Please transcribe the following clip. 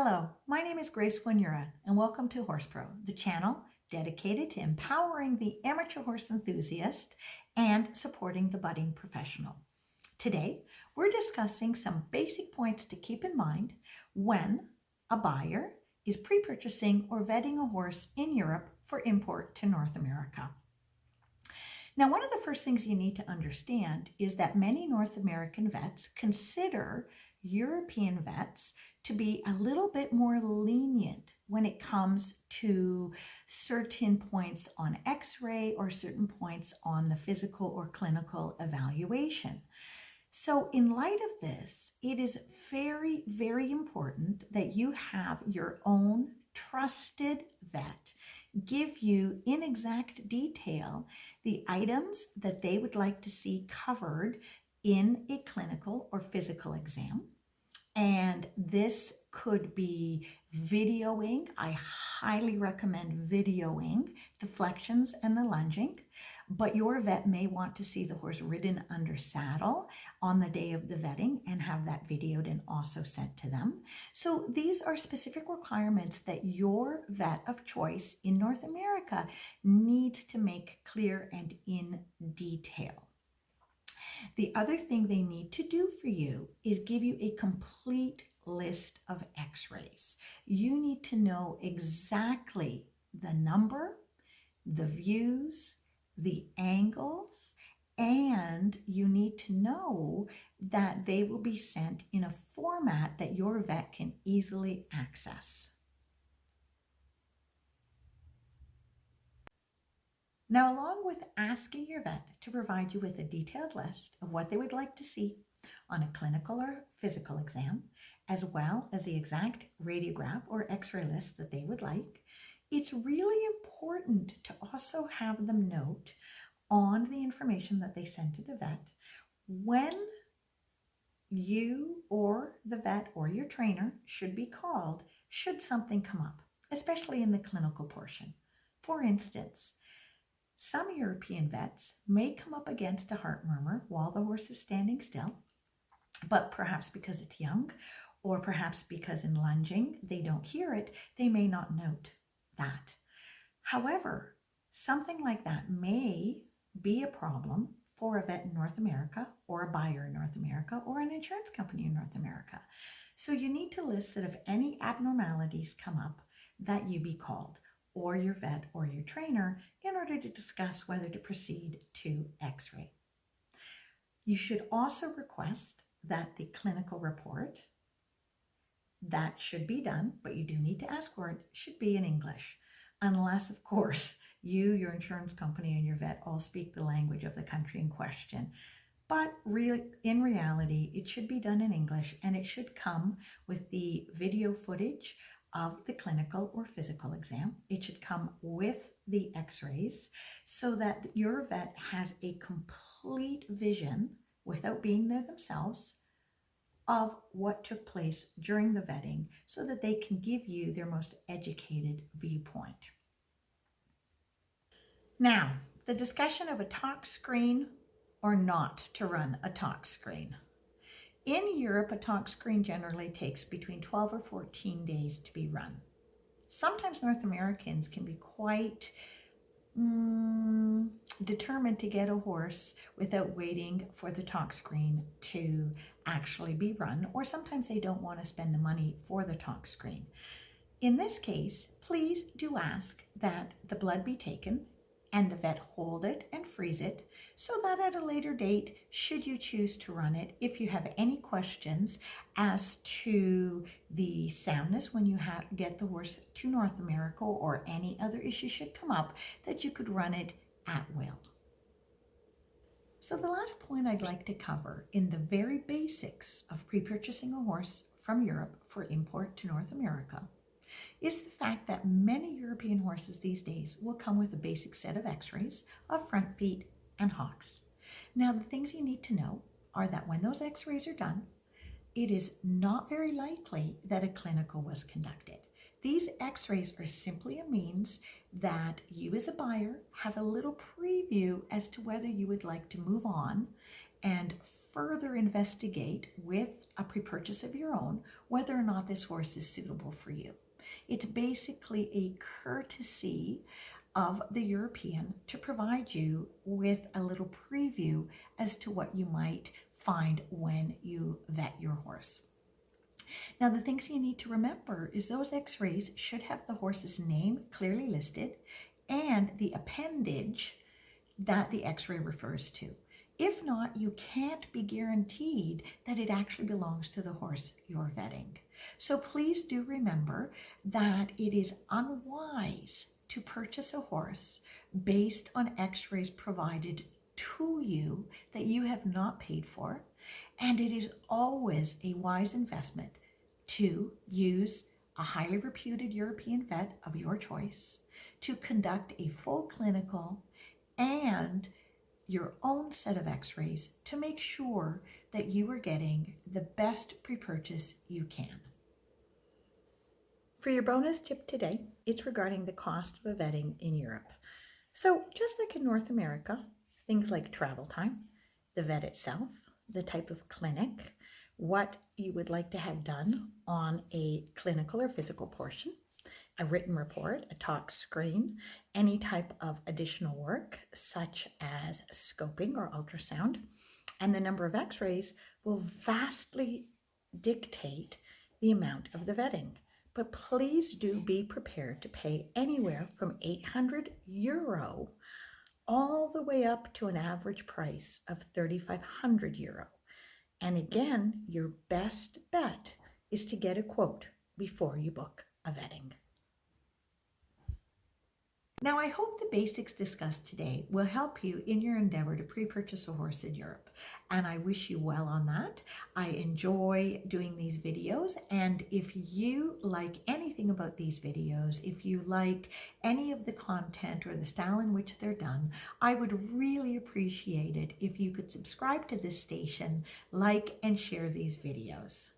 Hello, my name is Grace Wanyura, and welcome to Horse Pro, the channel dedicated to empowering the amateur horse enthusiast and supporting the budding professional. Today, we're discussing some basic points to keep in mind when a buyer is pre-purchasing or vetting a horse in Europe for import to North America. Now, one of the first things you need to understand is that many North American vets consider European vets to be a little bit more lenient when it comes to certain points on x-ray or certain points on the physical or clinical evaluation. So in light of this, it is very, very important that you have your own trusted vet give you in exact detail the items that they would like to see covered in a clinical or physical exam. And this could be videoing. I highly recommend videoing the flexions and the lunging, but your vet may want to see the horse ridden under saddle on the day of the vetting and have that videoed and also sent to them. So these are specific requirements that your vet of choice in North America needs to make clear and in detail. The other thing they need to do for you is give you a complete list of x-rays. You need to know exactly the number, the views, the angles, and you need to know that they will be sent in a format that your vet can easily access. Now, along with asking your vet to provide you with a detailed list of what they would like to see on a clinical or physical exam, as well as the exact radiograph or x-ray list that they would like, it's really important to also have them note on the information that they send to the vet when you or the vet or your trainer should be called should something come up, especially in the clinical portion. For instance, some European vets may come up against a heart murmur while the horse is standing still, but perhaps because it's young or perhaps because in lunging they don't hear it, they may not note that. However, something like that may be a problem for a vet in North America or a buyer in North America or an insurance company in North America. So you need to list that if any abnormalities come up, that you be called, or your vet or your trainer, in order to discuss whether to proceed to x-ray. You should also request that the clinical report that should be done, but you do need to ask for it, should be in English, unless, of course, you, your insurance company, and your vet all speak the language of the country in question. But really, in reality, it should be done in English, and it should come with the video footage of the clinical or physical exam. It should come with the x-rays so that your vet has a complete vision, without being there themselves, of what took place during the vetting so that they can give you their most educated viewpoint. Now, the discussion of a tox screen or not to run a tox screen. In Europe, a tox screen generally takes between 12 or 14 days to be run. Sometimes North Americans can be quite determined to get a horse without waiting for the tox screen to actually be run, or sometimes they don't want to spend the money for the tox screen. In this case, please do ask that the blood be taken and the vet hold it and freeze it so that at a later date, should you choose to run it, if you have any questions as to the soundness when you get the horse to North America or any other issue should come up, that you could run it at will. So the last point I'd like to cover in the very basics of pre-purchasing a horse from Europe for import to North America is the fact that many European horses these days will come with a basic set of x-rays of front feet and hocks. Now, the things you need to know are that when those x-rays are done, it is not very likely that a clinical was conducted. These x-rays are simply a means that you as a buyer have a little preview as to whether you would like to move on and further investigate with a pre-purchase of your own whether or not this horse is suitable for you. It's basically a courtesy of the European to provide you with a little preview as to what you might find when you vet your horse. Now, the things you need to remember is those x-rays should have the horse's name clearly listed and the appendage that the x-ray refers to. If not, you can't be guaranteed that it actually belongs to the horse you're vetting. So please do remember that it is unwise to purchase a horse based on x-rays provided to you that you have not paid for, and it is always a wise investment to use a highly reputed European vet of your choice to conduct a full clinical and your own set of x-rays to make sure that you are getting the best pre-purchase you can. For your bonus tip today, it's regarding the cost of a vetting in Europe. So just like in North America, things like travel time, the vet itself, the type of clinic, what you would like to have done on a clinical or physical portion, a written report, a talk screen, any type of additional work such as scoping or ultrasound, and the number of x-rays will vastly dictate the amount of the vetting. But please do be prepared to pay anywhere from €800 all the way up to an average price of €3,500. And again, your best bet is to get a quote before you book a vetting. Now, I hope the basics discussed today will help you in your endeavor to pre-purchase a horse in Europe, and I wish you well on that. I enjoy doing these videos, and if you like anything about these videos, if you like any of the content or the style in which they're done, I would really appreciate it if you could subscribe to this station, like and share these videos.